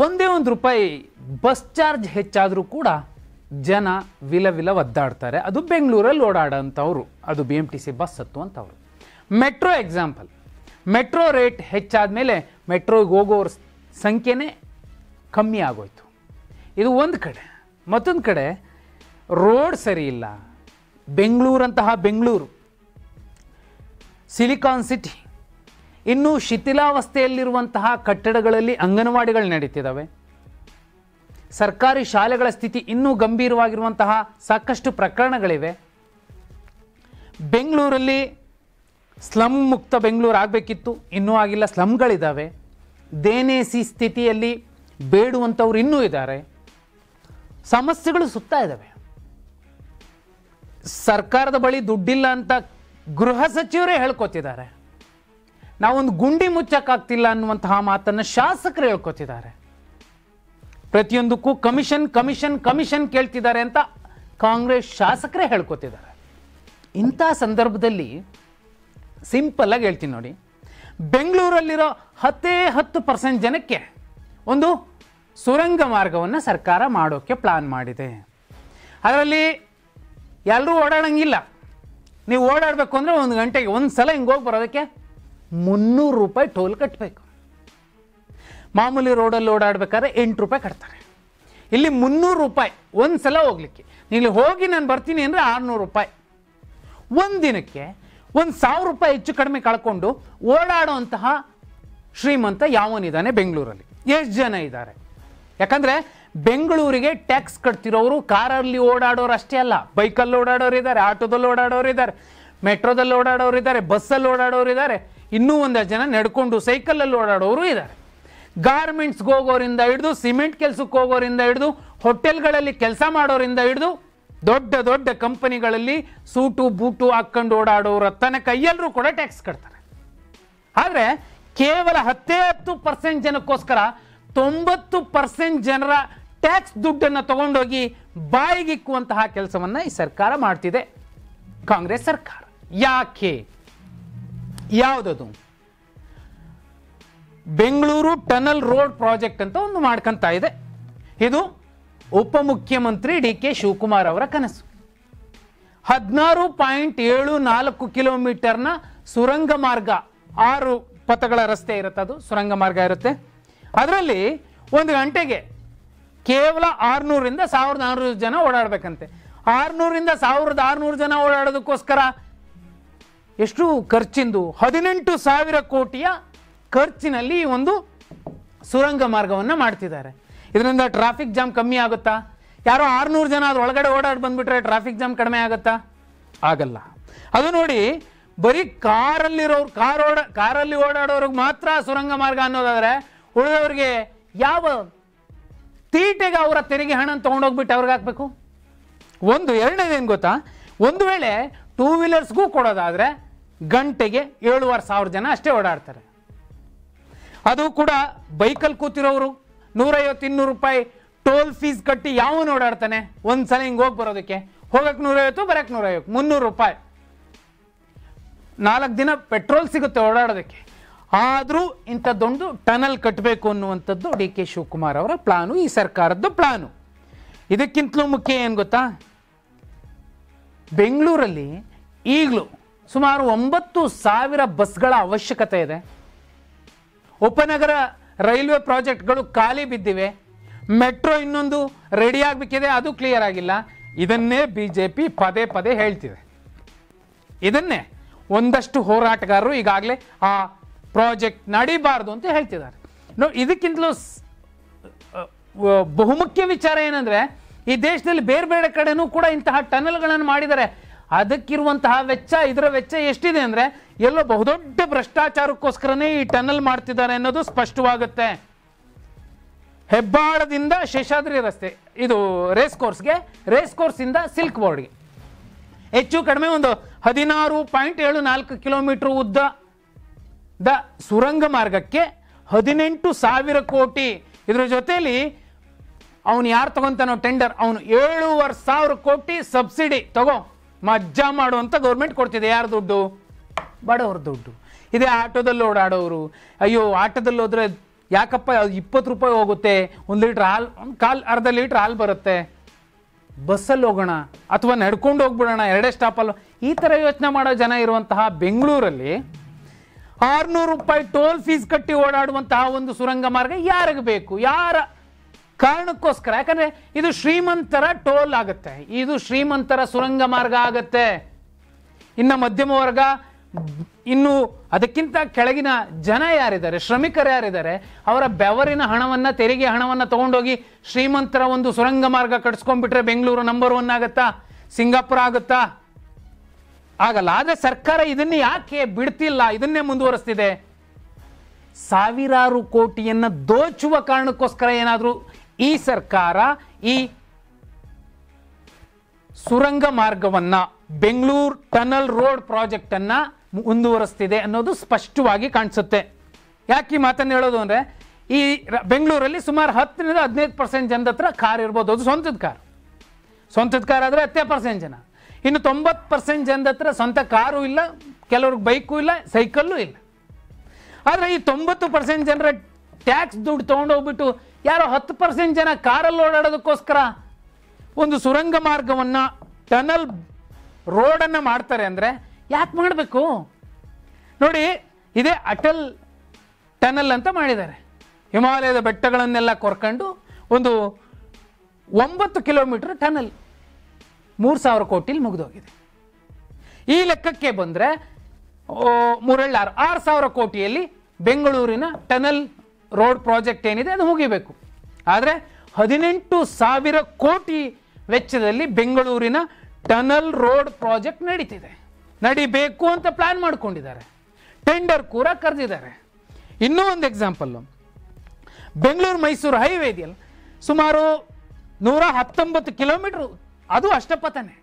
ಒಂದೇ ಒಂದು ರೂಪಾಯಿ ಬಸ್ ಚಾರ್ಜ್ ಹೆಚ್ಚಾದರೂ ಕೂಡ ಜನ ವಿಲ ಒದ್ದಾಡ್ತಾರೆ. ಅದು ಬೆಂಗಳೂರಲ್ಲಿ ಓಡಾಡೋಂಥವ್ರು, ಅದು BMTC ಬಸ್ ಹತ್ತುವಂಥವ್ರು. ಮೆಟ್ರೋ ಎಕ್ಸಾಂಪಲ್, ಮೆಟ್ರೋ ರೇಟ್ ಹೆಚ್ಚಾದ ಮೇಲೆ ಮೆಟ್ರೋಗೆ ಹೋಗೋರ ಸಂಖ್ಯೆನೇ ಕಮ್ಮಿ ಆಗೋಯ್ತು. ಇದು ಒಂದು ಕಡೆ. ಮತ್ತೊಂದು ಕಡೆ ರೋಡ್ ಸರಿ ಇಲ್ಲ. ಬೆಂಗಳೂರು ಸಿಲಿಕಾನ್ ಸಿಟಿ, ಇನ್ನೂ ಶಿಥಿಲಾವಸ್ಥೆಯಲ್ಲಿರುವಂತಹ ಕಟ್ಟಡಗಳಲ್ಲಿ ಅಂಗನವಾಡಿಗಳು ನಡೀತಿದ್ದಾವೆ. ಸರ್ಕಾರಿ ಶಾಲೆಗಳ ಸ್ಥಿತಿ ಇನ್ನೂ ಗಂಭೀರವಾಗಿರುವಂತಹ ಸಾಕಷ್ಟು ಪ್ರಕರಣಗಳಿವೆ. ಬೆಂಗಳೂರಲ್ಲಿ ಸ್ಲಮ್ ಮುಕ್ತ ಬೆಂಗಳೂರು ಆಗಬೇಕಿತ್ತು, ಇನ್ನೂ ಆಗಿಲ್ಲ. ಸ್ಲಮ್ಗಳಿದ್ದಾವೆ. ದೇನೇಸಿ ಸ್ಥಿತಿಯಲ್ಲಿ ಬೇಡುವಂಥವ್ರು ಇನ್ನೂ ಇದ್ದಾರೆ. ಸಮಸ್ಯೆಗಳು ಸುತ್ತಾ ಇದ್ದಾವೆ. ಸರ್ಕಾರದ ಬಳಿ ದುಡ್ಡಿಲ್ಲ ಅಂತ ಗೃಹ ಸಚಿವರೇ ಹೇಳ್ಕೊತಿದ್ದಾರೆ. ನಾವೊಂದು ಗುಂಡಿ ಮುಚ್ಚಕ್ಕಾಗ್ತಿಲ್ಲ ಅನ್ನುವಂತಹ ಮಾತನ್ನು ಶಾಸಕರು ಹೇಳ್ಕೊತಿದ್ದಾರೆ. ಪ್ರತಿಯೊಂದಕ್ಕೂ ಕಮಿಷನ್ ಕೇಳ್ತಿದ್ದಾರೆ ಅಂತ ಕಾಂಗ್ರೆಸ್ ಶಾಸಕರೇ ಹೇಳ್ಕೊತಿದ್ದಾರೆ. ಇಂಥ ಸಂದರ್ಭದಲ್ಲಿ ಸಿಂಪಲ್ ಆಗಿ ಹೇಳ್ತೀನಿ ನೋಡಿ, ಬೆಂಗಳೂರಲ್ಲಿರೋ 10% ಜನಕ್ಕೆ ಒಂದು ಸುರಂಗ ಮಾರ್ಗವನ್ನು ಸರ್ಕಾರ ಮಾಡೋಕ್ಕೆ ಪ್ಲಾನ್ ಮಾಡಿದೆ. ಅದರಲ್ಲಿ ಎಲ್ಲರೂ ಓಡಾಡಂಗಿಲ್ಲ. ನೀವು ಓಡಾಡಬೇಕು ಅಂದರೆ 1 ಗಂಟೆಗೆ ಒಂದು ಸಲ ಹಿಂಗೆ ಹೋಗಿ ಬರೋದಕ್ಕೆ 300 ರೂಪಾಯಿ ಟೋಲ್ ಕಟ್ಟಬೇಕು. ಮಾಮೂಲಿ ರೋಡಲ್ಲಿ ಓಡಾಡಬೇಕಾದ್ರೆ 8 ರೂಪಾಯಿ ಕಟ್ತಾರೆ. ಇಲ್ಲಿ 300 ರೂಪಾಯಿ ಒಂದು ಸಲ ಹೋಗ್ಲಿಕ್ಕೆ. ಇಲ್ಲಿ ಹೋಗಿ ನಾನು ಬರ್ತೀನಿ ಅಂದರೆ 600 ರೂಪಾಯಿ. ಒಂದು ದಿನಕ್ಕೆ 1,000 ರೂಪಾಯಿ ಹೆಚ್ಚು ಕಡಿಮೆ ಕಳ್ಕೊಂಡು ಓಡಾಡುವಂತಹ ಶ್ರೀಮಂತ ಯಾವನಿದ್ದಾನೆ ಬೆಂಗಳೂರಲ್ಲಿ? ಎಷ್ಟು ಜನ ಇದ್ದಾರೆ? ಯಾಕಂದರೆ ಬೆಂಗಳೂರಿಗೆ ಟ್ಯಾಕ್ಸ್ ಕಟ್ತಿರೋರು ಕಾರಲ್ಲಿ ಓಡಾಡೋರು ಅಷ್ಟೇ ಅಲ್ಲ, ಬೈಕಲ್ಲಿ ಓಡಾಡೋರು ಇದ್ದಾರೆ, ಆಟೋದಲ್ಲಿ ಓಡಾಡೋರು ಇದ್ದಾರೆ, ಮೆಟ್ರೋದಲ್ಲಿ ಓಡಾಡೋರು ಇದ್ದಾರೆ, ಬಸ್ಸಲ್ಲಿ ಓಡಾಡೋರು ಇದ್ದಾರೆ, ಇನ್ನೂ ಒಂದಷ್ಟು ಜನ ನಡ್ಕೊಂಡು ಸೈಕಲಲ್ಲಿ ಓಡಾಡೋರು ಇದ್ದಾರೆ. ಗಾರ್ಮೆಂಟ್ಸ್ಗೆ ಹೋಗೋರಿಂದ ಹಿಡಿದು, ಸಿಮೆಂಟ್ ಕೆಲಸಕ್ಕೆ ಹೋಗೋರಿಂದ ಹಿಡಿದು, ಹೋಟೆಲ್ಗಳಲ್ಲಿ ಕೆಲಸ ಮಾಡೋರಿಂದ ಹಿಡಿದು, ದೊಡ್ಡ ಕಂಪನಿಗಳಲ್ಲಿ ಸೂಟು ಬೂಟು ಹಾಕ್ಕೊಂಡು ಓಡಾಡೋರ ತನಕ ಎಲ್ಲರೂ ಕೂಡ ಟ್ಯಾಕ್ಸ್ ಕಟ್ತಾರೆ. ಆದರೆ ಕೇವಲ 10% ಜನಕ್ಕೋಸ್ಕರ 90% ಜನರ ಟ್ಯಾಕ್ಸ್ ದುಡ್ಡನ್ನು ತಗೊಂಡೋಗಿ ಬಾಯಿಗಿಕ್ಕುವಂತಹ ಕೆಲಸವನ್ನು ಈ ಸರ್ಕಾರ ಮಾಡ್ತಿದೆ, ಕಾಂಗ್ರೆಸ್ ಸರ್ಕಾರ. ಯಾಕೆ? ಯಾವುದದು? ಬೆಂಗಳೂರು ಟನಲ್ ರೋಡ್ ಪ್ರಾಜೆಕ್ಟ್ ಅಂತ ಒಂದು ಮಾಡ್ಕೊಂತ ಇದೆ. ಇದು ಉಪಮುಖ್ಯಮಂತ್ರಿ DK ಶಿವಕುಮಾರ್ ಅವರ ಕನಸು. 16.74 ಕಿಲೋಮೀಟರ್ನ ಸುರಂಗ ಮಾರ್ಗ, 6 ಪಥಗಳ ರಸ್ತೆ ಇರುತ್ತೆ, ಅದು ಸುರಂಗ ಮಾರ್ಗ ಇರುತ್ತೆ. ಅದರಲ್ಲಿ 1 ಗಂಟೆಗೆ ಕೇವಲ 600ರಿಂದ 1400 ಜನ ಓಡಾಡಬೇಕಂತೆ. 600ರಿಂದ 1600 ಜನ ಓಡಾಡೋದಕ್ಕೋಸ್ಕರ ಎಷ್ಟು ಖರ್ಚಿಂದು? 18,000 ಕೋಟಿಯ ಖರ್ಚಿನಲ್ಲಿ ಈ ಒಂದು ಸುರಂಗ ಮಾರ್ಗವನ್ನು ಮಾಡ್ತಿದ್ದಾರೆ. ಇದರಿಂದ ಟ್ರಾಫಿಕ್ ಜಾಮ್ ಕಮ್ಮಿ ಆಗುತ್ತಾ? ಯಾರೋ 600 ಜನ ಅದು ಒಳಗಡೆ ಓಡಾಡಿ ಬಂದ್ಬಿಟ್ರೆ ಟ್ರಾಫಿಕ್ ಜಾಮ್ ಕಡಿಮೆ ಆಗುತ್ತಾ? ಆಗಲ್ಲ. ಅದು ನೋಡಿ, ಬರೀ ಕಾರಲ್ಲಿ ಓಡಾಡೋರಿಗೆ ಮಾತ್ರ ಸುರಂಗ ಮಾರ್ಗ ಅನ್ನೋದಾದ್ರೆ ಉಳಿದವ್ರಿಗೆ ಯಾವ ತೀಟೆಗೆ ಅವರ ತೆರಿಗೆ ಹಣ ತೊಗೊಂಡೋಗ್ಬಿಟ್ಟು ಅವ್ರಿಗೆ ಹಾಕಬೇಕು? ಎರಡನೇದೇನು ಗೊತ್ತಾ? ಒಂದು ವೇಳೆ 2 ವೀಲರ್ಸ್ಗೂ ಕೊಡೋದಾದರೆ ಗಂಟೆಗೆ 7,500 ಜನ ಅಷ್ಟೇ ಓಡಾಡ್ತಾರೆ. ಅದು ಕೂಡ ಬೈಕಲ್ಲಿ ಕೂತಿರೋರು 150-200 ರೂಪಾಯಿ ಟೋಲ್ ಫೀಸ್ ಕಟ್ಟಿ ಯಾವನು ಓಡಾಡ್ತಾನೆ? ಒಂದು ಸಲ ಹಿಂಗೆ ಹೋಗಿ ಬರೋದಕ್ಕೆ, ಹೋಗಕ್ಕೆ 150, ಬರಕ್ಕೆ 150, 300 ರೂಪಾಯಿ. 4 ದಿನ ಪೆಟ್ರೋಲ್ ಸಿಗುತ್ತೆ ಓಡಾಡೋದಕ್ಕೆ. ಆದರೂ ಇಂಥದ್ದೊಂದು ಟನಲ್ ಕಟ್ಟಬೇಕು ಅನ್ನುವಂಥದ್ದು DK ಶಿವಕುಮಾರ್ ಅವರ ಪ್ಲಾನು, ಈ ಸರ್ಕಾರದ್ದು ಪ್ಲಾನು. ಇದಕ್ಕಿಂತಲೂ ಮುಖ್ಯ ಏನು ಗೊತ್ತಾ? ಬೆಂಗಳೂರಲ್ಲಿ ಈಗಲೂ ಸುಮಾರು 9,000 ಬಸ್ಗಳ ಅವಶ್ಯಕತೆ ಇದೆ. ಉಪನಗರ ರೈಲ್ವೆ ಪ್ರಾಜೆಕ್ಟ್ಗಳು ಖಾಲಿ ಬಿದ್ದಿವೆ. ಮೆಟ್ರೋ ಇನ್ನೊಂದು ರೆಡಿ ಆಗಬೇಕಿದೆ, ಅದು ಕ್ಲಿಯರ್ ಆಗಿಲ್ಲ. ಇದನ್ನೇ BJP ಪದೇ ಹೇಳ್ತಿದೆ. ಇದನ್ನೇ ಒಂದಷ್ಟು ಹೋರಾಟಗಾರರು ಈಗಾಗಲೇ ಆ ಪ್ರಾಜೆಕ್ಟ್ ನಡೀಬಾರ್ದು ಅಂತ ಹೇಳ್ತಿದ್ದಾರೆ. ಇದಕ್ಕಿಂತಲೂ ಬಹುಮುಖ್ಯ ವಿಚಾರ ಏನಂದ್ರೆ, ಈ ದೇಶದಲ್ಲಿ ಬೇರೆ ಕಡೆನೂ ಕೂಡ ಇಂತಹ ಟನಲ್ಗಳನ್ನು ಮಾಡಿದ್ದಾರೆ. ಅದಕ್ಕಿರುವಂತಹ ವೆಚ್ಚ, ಇದರ ವೆಚ್ಚ ಎಷ್ಟಿದೆ ಅಂದರೆ ಎಲ್ಲೋ ಬಹುದೊಡ್ಡ ಭ್ರಷ್ಟಾಚಾರಕ್ಕೋಸ್ಕರನೇ ಈ ಟನಲ್ ಮಾಡ್ತಿದ್ದಾರೆ ಅನ್ನೋದು ಸ್ಪಷ್ಟವಾಗುತ್ತೆ. ಹೆಬ್ಬಾಳದಿಂದ ಶೇಷಾದ್ರಿ ರಸ್ತೆ, ಇದು ರೇಸ್ ಕೋರ್ಸಿಂದ ಸಿಲ್ಕ್ ಬೋರ್ಡ್ಗೆ ಹೆಚ್ಚು ಕಡಿಮೆ ಒಂದು 16.74 ಕಿಲೋಮೀಟರ್ ಉದ್ದದ ಸುರಂಗ ಮಾರ್ಗಕ್ಕೆ 18,000 ಕೋಟಿ. ಇದರ ಜೊತೆಯಲ್ಲಿ ಅವನು ಯಾರು ತಗೊಂತಾನೋ ಟೆಂಡರ್, ಅವನು 7,500 ಕೋಟಿ ಸಬ್ಸಿಡಿ ತಗೋ ಮಜ್ಜಾ ಮಾಡುವಂತ ಗೌರ್ಮೆಂಟ್ ಕೊಡ್ತಿದೆ. ಯಾರು ದುಡ್ಡು? ಬಡವ್ರ ದುಡ್ಡು. ಇದೇ ಆಟೋದಲ್ಲಿ ಓಡಾಡೋರು, ಅಯ್ಯೋ ಆಟೋದಲ್ಲಿ ಹೋದ್ರೆ ಯಾಕಪ್ಪ 20 ರೂಪಾಯಿ ಹೋಗುತ್ತೆ, 1 ಲೀಟ್ರ್ ಹಾಲು, ಅರ್ಧ ಲೀಟ್ರ್ ಹಾಲು ಬರುತ್ತೆ, ಬಸ್ಸಲ್ಲಿ ಹೋಗೋಣ ಅಥವಾ ನಡ್ಕೊಂಡು ಹೋಗ್ಬಿಡೋಣ 2 ಸ್ಟಾಪಲ್ಲಿ, ಈ ಥರ ಯೋಚನೆ ಮಾಡೋ ಜನ ಇರುವಂತಹ ಬೆಂಗಳೂರಲ್ಲಿ 600 ರೂಪಾಯಿ ಟೋಲ್ ಫೀಸ್ ಕಟ್ಟಿ ಓಡಾಡುವಂತಹ ಒಂದು ಸುರಂಗ ಮಾರ್ಗ ಯಾರಿಗೆ ಬೇಕು? ಯಾರ ಕಾರಣಕ್ಕೋಸ್ಕರ? ಯಾಕಂದ್ರೆ ಇದು ಶ್ರೀಮಂತರ ಟೋಲ್ ಆಗುತ್ತೆ, ಇದು ಶ್ರೀಮಂತರ ಸುರಂಗ ಮಾರ್ಗ ಆಗುತ್ತೆ. ಇನ್ನು ಮಧ್ಯಮ ವರ್ಗ, ಇನ್ನು ಅದಕ್ಕಿಂತ ಕೆಳಗಿನ ಜನ ಯಾರಿದ್ದಾರೆ, ಶ್ರಮಿಕರು ಯಾರಿದ್ದಾರೆ, ಅವರ ಬೆವರಿನ ಹಣವನ್ನು, ತೆರಿಗೆ ಹಣವನ್ನು ತಗೊಂಡೋಗಿ ಶ್ರೀಮಂತರ ಒಂದು ಸುರಂಗ ಮಾರ್ಗ ಕಟ್ಸ್ಕೊಂಡ್ಬಿಟ್ರೆ ಬೆಂಗಳೂರು ನಂಬರ್ 1 ಆಗುತ್ತಾ? ಸಿಂಗಾಪುರ ಆಗುತ್ತಾ? ಆಗಲ್ಲ. ಆದರೆ ಸರ್ಕಾರ ಇದನ್ನೇ ಯಾಕೆ ಬಿಡ್ತಿಲ್ಲ, ಇದನ್ನೇ ಮುಂದುವರಿಸ್ತಿದೆ? ಸಾವಿರಾರು ಕೋಟಿಯನ್ನು ದೋಚುವ ಕಾರಣಕ್ಕೋಸ್ಕರ ಏನಾದರೂ ಈ ಸರ್ಕಾರ ಈ ಸುರಂಗ ಮಾರ್ಗವನ್ನ, ಬೆಂಗಳೂರು ಟನಲ್ ರೋಡ್ ಪ್ರಾಜೆಕ್ಟ್ ಅನ್ನ ಮುಂದುವರಿಸ್ತಿದೆ ಅನ್ನೋದು ಸ್ಪಷ್ಟವಾಗಿ ಕಾಣಿಸುತ್ತೆ. ಯಾಕೆ ಈ ಮಾತನ್ನು ಹೇಳೋದು ಅಂದರೆ, ಈ ಬೆಂಗಳೂರಲ್ಲಿ ಸುಮಾರು 10ರಿಂದ 15% ಜನದ ಹತ್ರ ಕಾರ್ ಇರ್ಬೋದು, ಅದು ಸ್ವಂತದ ಕಾರ್ ಆದರೆ 10% ಜನ. ಇನ್ನು 90% ಜನದ ಹತ್ರ ಸ್ವಂತ ಕಾರು ಇಲ್ಲ, ಕೆಲವ್ರಿಗೆ ಬೈಕು ಇಲ್ಲ, ಸೈಕಲ್ಲು ಇಲ್ಲ. ಆದರೆ ಈ 90% ಜನರ ಟ್ಯಾಕ್ಸ್ ದುಡ್ಡು ತೊಗೊಂಡೋಗ್ಬಿಟ್ಟು ಯಾರೋ 10% ಜನ ಕಾರಲ್ಲಿ ಓಡಾಡೋದಕ್ಕೋಸ್ಕರ ಒಂದು ಸುರಂಗ ಮಾರ್ಗವನ್ನು, ಟನಲ್ ರೋಡನ್ನು ಮಾಡ್ತಾರೆ ಅಂದರೆ ಯಾಕೆ ಮಾಡಬೇಕು? ನೋಡಿ, ಇದೇ ಅಟಲ್ ಟನಲ್ ಅಂತ ಮಾಡಿದ್ದಾರೆ. ಹಿಮಾಲಯದ ಬೆಟ್ಟಗಳನ್ನೆಲ್ಲ ಕೊರ್ಕೊಂಡು ಒಂದು 9 ಕಿಲೋಮೀಟರ್ ಟನಲ್ 3000 ಕೋಟಿಲಿ ಮುಗಿದೋಗಿದೆ. ಈ ಲೆಕ್ಕಕ್ಕೆ ಬಂದರೆ 6,000 ಕೋಟಿಯಲ್ಲಿ ಬೆಂಗಳೂರಿನ ಟನಲ್ ರೋಡ್ ಪ್ರಾಜೆಕ್ಟ್ ಏನಿದೆ ಅದು ಮುಗಿಬೇಕು. ಆದರೆ 18,000 ಕೋಟಿ ವೆಚ್ಚದಲ್ಲಿ ಬೆಂಗಳೂರಿನ ಟನಲ್ ರೋಡ್ ಪ್ರಾಜೆಕ್ಟ್ ನಡಿಬೇಕು ಅಂತ ಪ್ಲಾನ್ ಮಾಡ್ಕೊಂಡಿದ್ದಾರೆ. ಟೆಂಡರ್ ಕೂಡ ಕರೆದಿದ್ದಾರೆ. ಇನ್ನೂ ಒಂದು ಎಕ್ಸಾಂಪಲ್ಲು, ಬೆಂಗಳೂರು ಮೈಸೂರು ಹೈವೇ ಇದೆಯಲ್ಲ, ಸುಮಾರು 119 ಕಿಲೋಮೀಟರ್, ಅದು ಅಷ್ಟಪಥನೆ.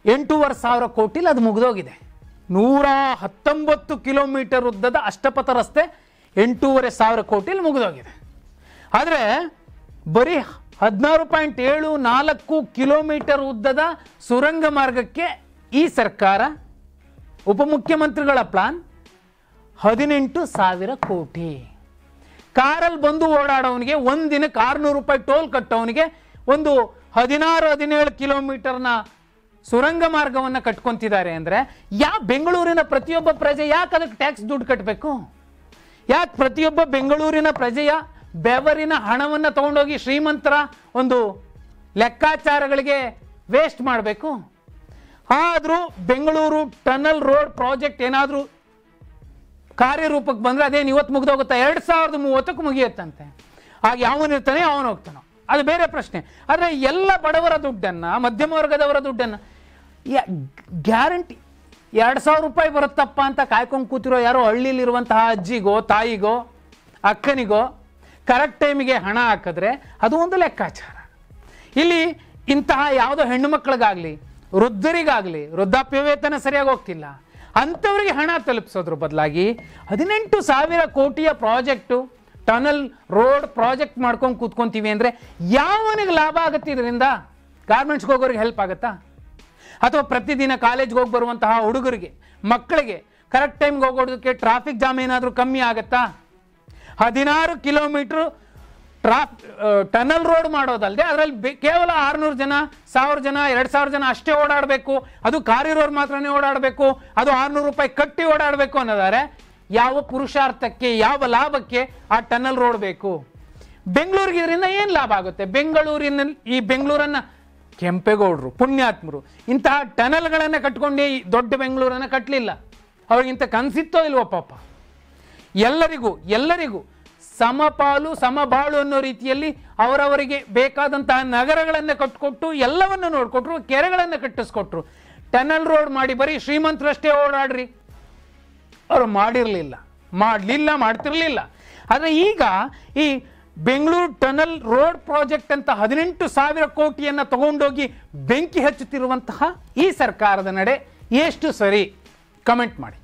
8,500 ಕೋಟಿಲಿ ಅದು ಮುಗಿದೋಗಿದೆ. 119 ಕಿಲೋಮೀಟರ್ ಉದ್ದದ ಅಷ್ಟಪಥ ರಸ್ತೆ 8,500 ಕೋಟಿಲಿ ಮುಗಿದೋಗಿದೆ. ಆದರೆ ಬರೀ 16.74 ಕಿಲೋಮೀಟರ್ ಉದ್ದದ ಸುರಂಗ ಮಾರ್ಗಕ್ಕೆ ಈ ಸರ್ಕಾರ, ಉಪಮುಖ್ಯಮಂತ್ರಿಗಳ ಪ್ಲಾನ್ 18,000 ಕೋಟಿ. ಕಾರಲ್ಲಿ ಬಂದು ಓಡಾಡೋನಿಗೆ ಒಂದು ದಿನಕ್ಕೆ 600 ರೂಪಾಯಿ ಟೋಲ್ ಕಟ್ಟೋನಿಗೆ ಒಂದು 16-17 ಕಿಲೋಮೀಟರ್ನ ಸುರಂಗ ಮಾರ್ಗವನ್ನು ಕಟ್ಕೊಂತಿದ್ದಾರೆ ಅಂದರೆ, ಬೆಂಗಳೂರಿನ ಪ್ರತಿಯೊಬ್ಬ ಪ್ರಜೆ ಯಾಕೆ ಅದಕ್ಕೆ ಟ್ಯಾಕ್ಸ್ ದುಡ್ಡು ಕಟ್ಟಬೇಕು? ಯಾಕೆ ಪ್ರತಿಯೊಬ್ಬ ಬೆಂಗಳೂರಿನ ಪ್ರಜೆಯ ಬೆವರಿನ ಹಣವನ್ನು ತಗೊಂಡೋಗಿ ಶ್ರೀಮಂತರ ಒಂದು ಲೆಕ್ಕಾಚಾರಗಳಿಗೆ ವೇಸ್ಟ್ ಮಾಡಬೇಕು? ಆದರೂ ಬೆಂಗಳೂರು ಟನಲ್ ರೋಡ್ ಪ್ರಾಜೆಕ್ಟ್ ಏನಾದರೂ ಕಾರ್ಯರೂಪಕ್ಕೆ ಬಂದರೆ ಅದೇನು ಇವತ್ತು ಮುಗಿದೋಗುತ್ತಾ? 2030ಕ್ಕೆ ಮುಗಿಯುತ್ತಂತೆ. ಆಗ ಯಾವನಿರ್ತಾನೆ ಅವನು ಹೋಗ್ತಾನೋ, ಅದು ಬೇರೆ ಪ್ರಶ್ನೆ. ಆದರೆ ಎಲ್ಲ ಬಡವರ ದುಡ್ಡನ್ನು, ಮಧ್ಯಮ ವರ್ಗದವರ ದುಡ್ಡನ್ನು ಗ್ಯಾರಂಟಿ 2,000 ರೂಪಾಯಿ ಬರುತ್ತಪ್ಪ ಅಂತ ಕಾಯ್ಕೊಂಡು ಕೂತಿರೋ ಯಾರೋ ಹಳ್ಳಿಲಿರುವಂತಹ ಅಜ್ಜಿಗೋ, ತಾಯಿಗೋ, ಅಕ್ಕನಿಗೋ ಕರೆಕ್ಟ್ ಟೈಮಿಗೆ ಹಣ ಹಾಕಿದ್ರೆ ಅದು ಒಂದು ಲೆಕ್ಕಾಚಾರ. ಇಲ್ಲಿ ಇಂತಹ ಯಾವುದೋ ಹೆಣ್ಣು ಮಕ್ಕಳಿಗಾಗಲಿ, ವೃದ್ಧರಿಗಾಗಲಿ ವೃದ್ಧಾಪ್ಯ ವೇತನ ಸರಿಯಾಗಿ ಹೋಗ್ತಿಲ್ಲ, ಅಂಥವರಿಗೆ ಹಣ ತಲುಪಿಸೋದ್ರ ಬದಲಾಗಿ 18,000 ಕೋಟಿಯ ಪ್ರಾಜೆಕ್ಟು, ಟನಲ್ ರೋಡ್ ಪ್ರಾಜೆಕ್ಟ್ ಮಾಡ್ಕೊಂಡು ಕೂತ್ಕೊಂತೀವಿ ಅಂದರೆ ಯಾವನಿಗೆ ಲಾಭ ಆಗುತ್ತೆ ಇದರಿಂದ? ಗಾರ್ಮೆಂಟ್ಸ್ಗೆ ಹೋಗೋರಿಗೆ ಹೆಲ್ಪ್ ಆಗುತ್ತಾ? ಅಥವಾ ಪ್ರತಿದಿನ ಕಾಲೇಜ್ಗೆ ಹೋಗಿ ಬರುವಂತಹ ಹುಡುಗರಿಗೆ, ಮಕ್ಕಳಿಗೆ ಕರೆಕ್ಟ್ ಟೈಮ್ಗೆ ಹೋಗೋದಕ್ಕೆ ಟ್ರಾಫಿಕ್ ಜಾಮ್ ಏನಾದರೂ ಕಮ್ಮಿ ಆಗುತ್ತಾ? 16 ಕಿಲೋಮೀಟ್ರು ಟನಲ್ ರೋಡ್ ಮಾಡೋದಲ್ಲದೆ ಅದರಲ್ಲಿ ಕೇವಲ 600 ಜನ, 1000 ಜನ, 2,000 ಜನ ಅಷ್ಟೇ ಓಡಾಡಬೇಕು, ಅದು ಕಾರಿರೋರು ಮಾತ್ರನೇ ಓಡಾಡಬೇಕು, ಅದು 600 ರೂಪಾಯಿ ಕಟ್ಟಿ ಓಡಾಡಬೇಕು ಅನ್ನೋದಾರೆ ಯಾವ ಪುರುಷಾರ್ಥಕ್ಕೆ, ಯಾವ ಲಾಭಕ್ಕೆ ಆ ಟನಲ್ ರೋಡ್ ಬೇಕು? ಬೆಂಗಳೂರಿಗೆ ಇದರಿಂದ ಏನು ಲಾಭ ಆಗುತ್ತೆ? ಈ ಬೆಂಗಳೂರನ್ನು ಕೆಂಪೇಗೌಡರು, ಪುಣ್ಯಾತ್ಮರು ಇಂತಹ ಟನಲ್ಗಳನ್ನು ಕಟ್ಕೊಂಡೇ ಈ ದೊಡ್ಡ ಬೆಂಗಳೂರನ್ನು ಕಟ್ಟಲಿಲ್ಲ. ಅವ್ರಿಗಿಂತ ಕನಸಿತ್ತೋ ಇಲ್ವೋ ಪಾಪ. ಎಲ್ಲರಿಗೂ ಸಮಪಾಲು ಸಮಬಾಳು ಅನ್ನೋ ರೀತಿಯಲ್ಲಿ ಅವರವರಿಗೆ ಬೇಕಾದಂತಹ ನಗರಗಳನ್ನು ಕಟ್ಟಿಕೊಟ್ಟು ಎಲ್ಲವನ್ನು ನೋಡಿಕೊಟ್ರು, ಕೆರೆಗಳನ್ನು ಕಟ್ಟಿಸ್ಕೊಟ್ರು. ಟನಲ್ ರೋಡ್ ಮಾಡಿ ಬರೀ ಶ್ರೀಮಂತರಷ್ಟೇ ಓಡಾಡ್ರಿ, ಅವರು ಮಾಡ್ತಿರ್ಲಿಲ್ಲ. ಆದರೆ ಈಗ ಈ ಬೆಂಗಳೂರು ಟನಲ್ ರೋಡ್ ಪ್ರಾಜೆಕ್ಟ್ ಅಂತ 18,000 ಕೋಟಿಯನ್ನು ತಗೊಂಡೋಗಿ ಬೆಂಕಿ ಹಚ್ಚುತ್ತಿರುವಂತಹ ಈ ಸರ್ಕಾರದ ನಡೆ ಎಷ್ಟು ಸರಿ? ಕಮೆಂಟ್ ಮಾಡಿ.